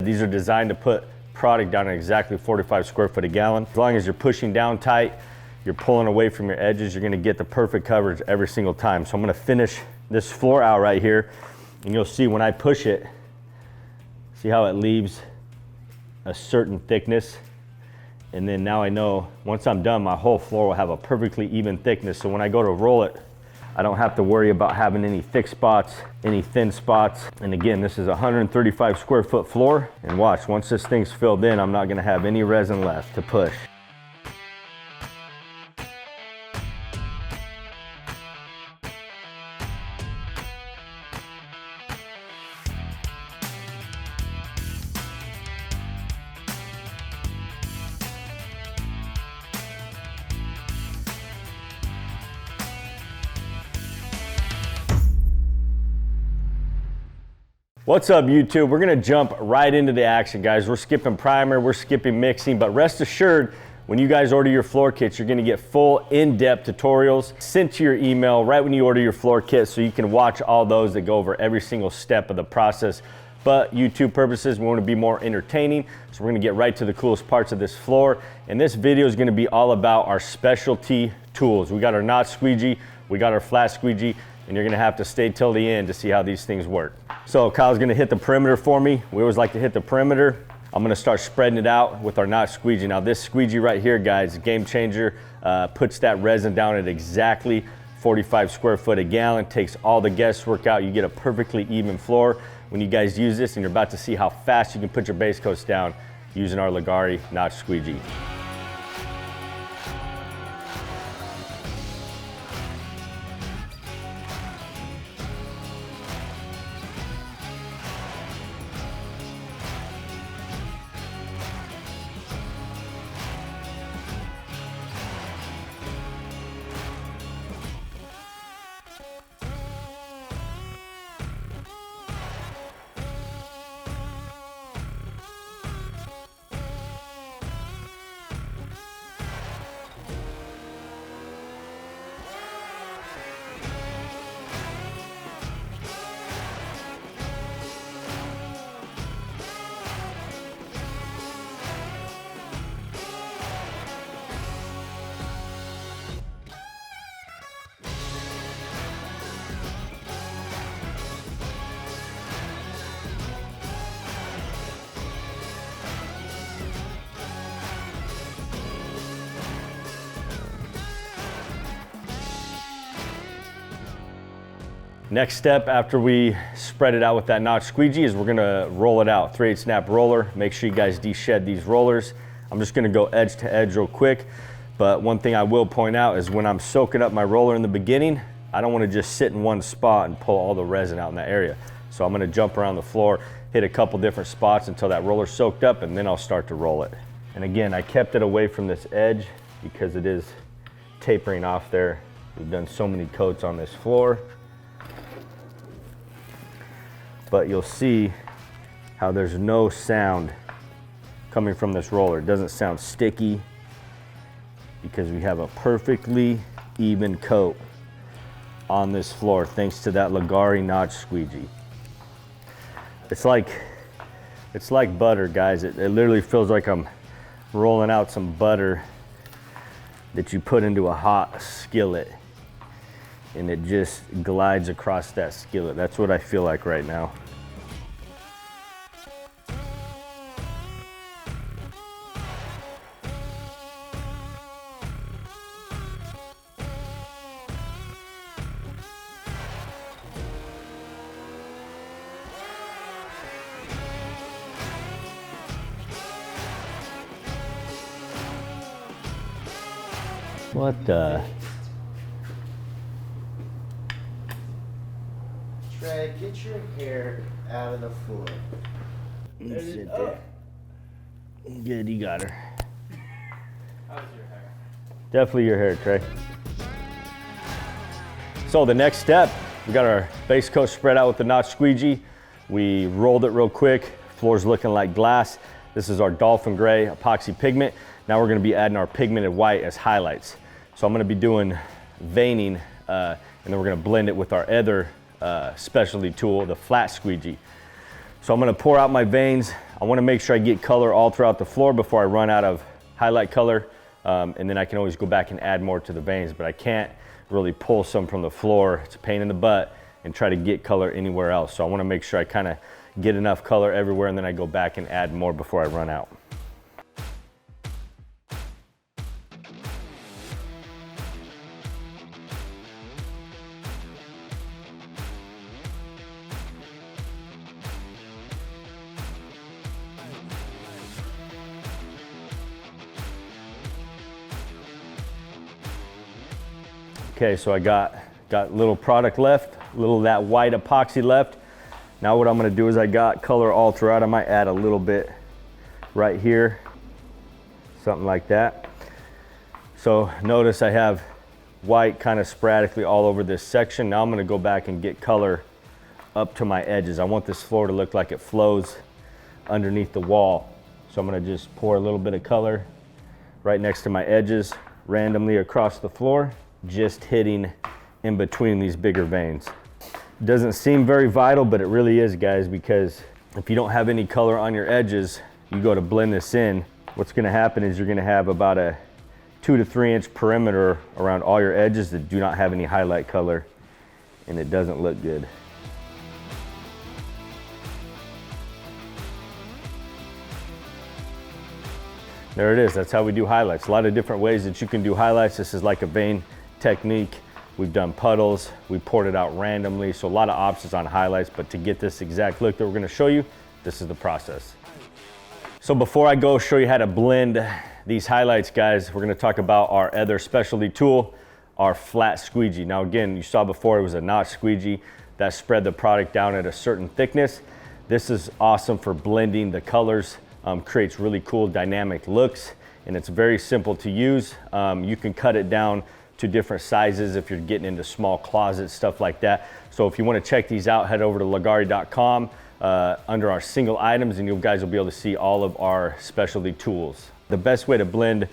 these are designed to put product down at exactly 45 square foot a gallon. As long as you're pushing down tight, you're pulling away from your edges, you're gonna get the perfect coverage every single time. So I'm gonna finish this floor out right here, and you'll see when I push it, see how it leaves a certain thickness. And then now I know once I'm done, my whole floor will have a perfectly even thickness. So when I go to roll it, I don't have to worry about having any thick spots, any thin spots. And again, this is a 135 square foot floor. And watch, once this thing's filled in, I'm not gonna have any resin left to push. What's up, YouTube? We're gonna jump right into the action, guys. We're skipping primer, we're skipping mixing, but rest assured, when you guys order your floor kits, you're gonna get full in-depth tutorials sent to your email right when you order your floor kit, so you can watch all those that go over every single step of the process. But YouTube purposes, we wanna be more entertaining, so we're gonna get right to the coolest parts of this floor. And this video is gonna be all about our specialty tools. We got our knot squeegee, we got our flat squeegee, and you're gonna have to stay till the end to see how these things work. So Kyle's gonna hit the perimeter for me. We always like to hit the perimeter. I'm gonna start spreading it out with our knot squeegee. Now this squeegee right here, guys, game changer, puts that resin down at exactly 45 square foot a gallon, takes all the guesswork out. You get a perfectly even floor when you guys use this, and you're about to see how fast you can put your base coats down using our Leggari knot squeegee. Next step after we spread it out with that knot squeegee is we're gonna roll it out. 3/8 snap roller. Make sure you guys de-shed these rollers. I'm just gonna go edge to edge real quick, but one thing I will point out is when I'm soaking up my roller in the beginning, I don't wanna just sit in one spot and pull all the resin out in that area. So I'm gonna jump around the floor, hit a couple different spots until that roller's soaked up, and then I'll start to roll it. And again, I kept it away from this edge because it is tapering off there. We've done so many coats on this floor. But you'll see how there's no sound coming from this roller. It doesn't sound sticky because we have a perfectly even coat on this floor thanks to that Leggari knot squeegee. It's like butter, guys. It literally feels like I'm rolling out some butter that you put into a hot skillet, and it just glides across that skillet. That's what I feel like right now. What the? Trey, get your hair out of the floor. Sit there. Good, you got her. How's your hair? Definitely your hair, Trey. So the next step, we got our base coat spread out with the knot squeegee. We rolled it real quick. Floor's looking like glass. This is our dolphin gray epoxy pigment. Now we're gonna be adding our pigmented white as highlights. So I'm gonna be doing veining, and then we're gonna blend it with our other specialty tool, the flat squeegee. So I'm gonna pour out my veins. I wanna make sure I get color all throughout the floor before I run out of highlight color. And then I can always go back and add more to the veins, but I can't really pull some from the floor. It's a pain in the butt and try to get color anywhere else. So I wanna make sure I kinda get enough color everywhere, and then I go back and add more before I run out. Okay, so I got little product left, little of that white epoxy left. Now what I'm gonna do is I got color all throughout. I might add a little bit right here, something like that. So notice I have white kind of sporadically all over this section. Now I'm gonna go back and get color up to my edges. I want this floor to look like it flows underneath the wall. So I'm gonna just pour a little bit of color right next to my edges, randomly across the floor, just hitting in between these bigger veins. Doesn't seem very vital, but it really is, guys, because if you don't have any color on your edges, you go to blend this in, what's gonna happen is you're gonna have about a 2 to 3 inch perimeter around all your edges that do not have any highlight color, and it doesn't look good. There it is, that's how we do highlights. A lot of different ways that you can do highlights. This is like a vein technique. We've done puddles, we poured it out randomly, so a lot of options on highlights, but to get this exact look that we're gonna show you, this is the process. So before I go show you how to blend these highlights, guys, we're gonna talk about our other specialty tool, our flat squeegee. Now again, you saw before it was a notch squeegee that spread the product down at a certain thickness. This is awesome for blending the colors, creates really cool dynamic looks, and it's very simple to use. You can cut it down to different sizes if you're getting into small closets, stuff like that. So if you want to check these out, head over to leggari.com under our single items, and you guys will be able to see all of our specialty tools. The best way to blend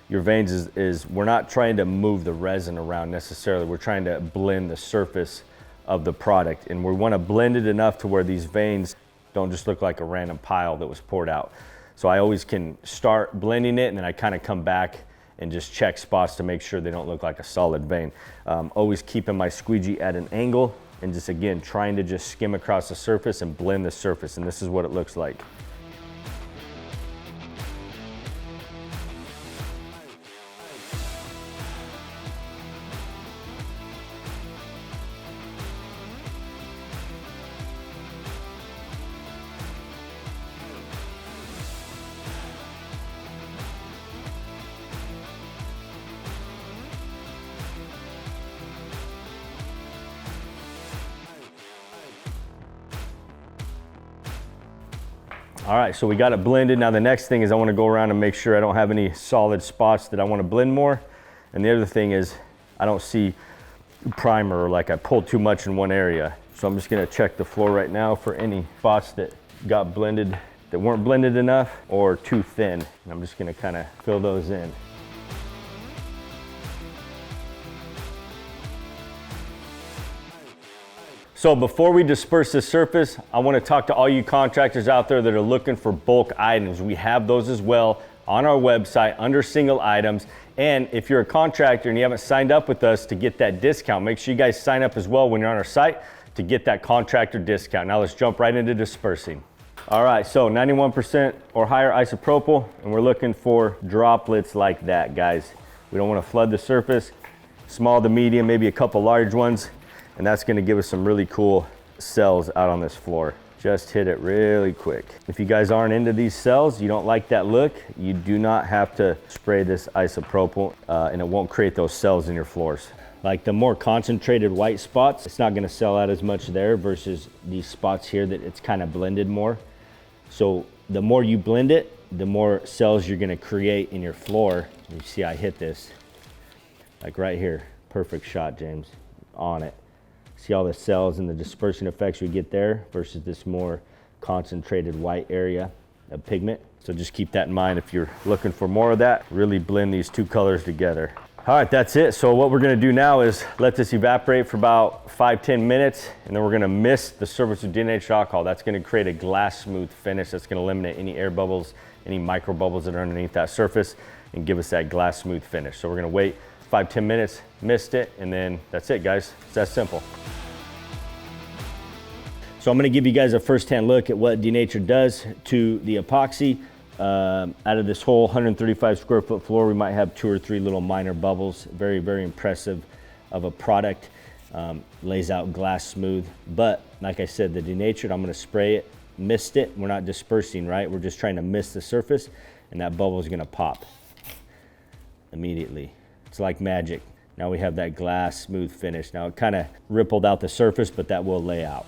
your veins is we're not trying to move the resin around necessarily. We're trying to blend the surface of the product, and we want to blend it enough to where these veins don't just look like a random pile that was poured out. So I always can start blending it, and then I kind of come back and just check spots to make sure they don't look like a solid vein. Always keeping my squeegee at an angle, and just again trying to just skim across the surface and blend the surface, and this is what it looks like. All right, so we got it blended. Now the next thing is I want to go around and make sure I don't have any solid spots that I want to blend more. And the other thing is I don't see primer, or like I pulled too much in one area. So I'm just gonna check the floor right now for any spots that got blended that weren't blended enough or too thin. And I'm just gonna kind of fill those in. So before we disperse the surface, I want to talk to all you contractors out there that are looking for bulk items. We have those as well on our website under single items. And if you're a contractor and you haven't signed up with us to get that discount, make sure you guys sign up as well when you're on our site to get that contractor discount. Now let's jump right into dispersing. All right, so 91% or higher isopropyl, and we're looking for droplets like that, guys. We don't want to flood the surface. Small to medium, maybe a couple large ones. And that's gonna give us some really cool cells out on this floor. Just hit it really quick. If you guys aren't into these cells, you don't like that look, you do not have to spray this isopropyl and it won't create those cells in your floors. Like the more concentrated white spots, it's not gonna sell out as much there versus these spots here that it's kind of blended more. So the more you blend it, the more cells you're gonna create in your floor. You see I hit this, like right here. Perfect shot, James, on it. See all the cells and the dispersing effects we get there versus this more concentrated white area of pigment. So just keep that in mind if you're looking for more of that. Really blend these two colors together. All right, that's it. So what we're gonna do now is let this evaporate for about 5-10 minutes, and then we're gonna mist the surface with denatured alcohol. That's gonna create a glass smooth finish. That's gonna eliminate any air bubbles, any micro bubbles that are underneath that surface, and give us that glass smooth finish. So we're gonna wait 5-10 minutes, mist it, and then that's it, guys. It's that simple. So I'm gonna give you guys a first-hand look at what Denatured does to the epoxy. Out of this whole 135 square foot floor, we might have 2 or 3 little minor bubbles. Very, very impressive of a product. Lays out glass smooth. But like I said, the Denatured, I'm gonna spray it, mist it. We're not dispersing, right? We're just trying to mist the surface, and that bubble is gonna pop immediately. It's like magic. Now we have that glass smooth finish. Now it kind of rippled out the surface, but that will lay out.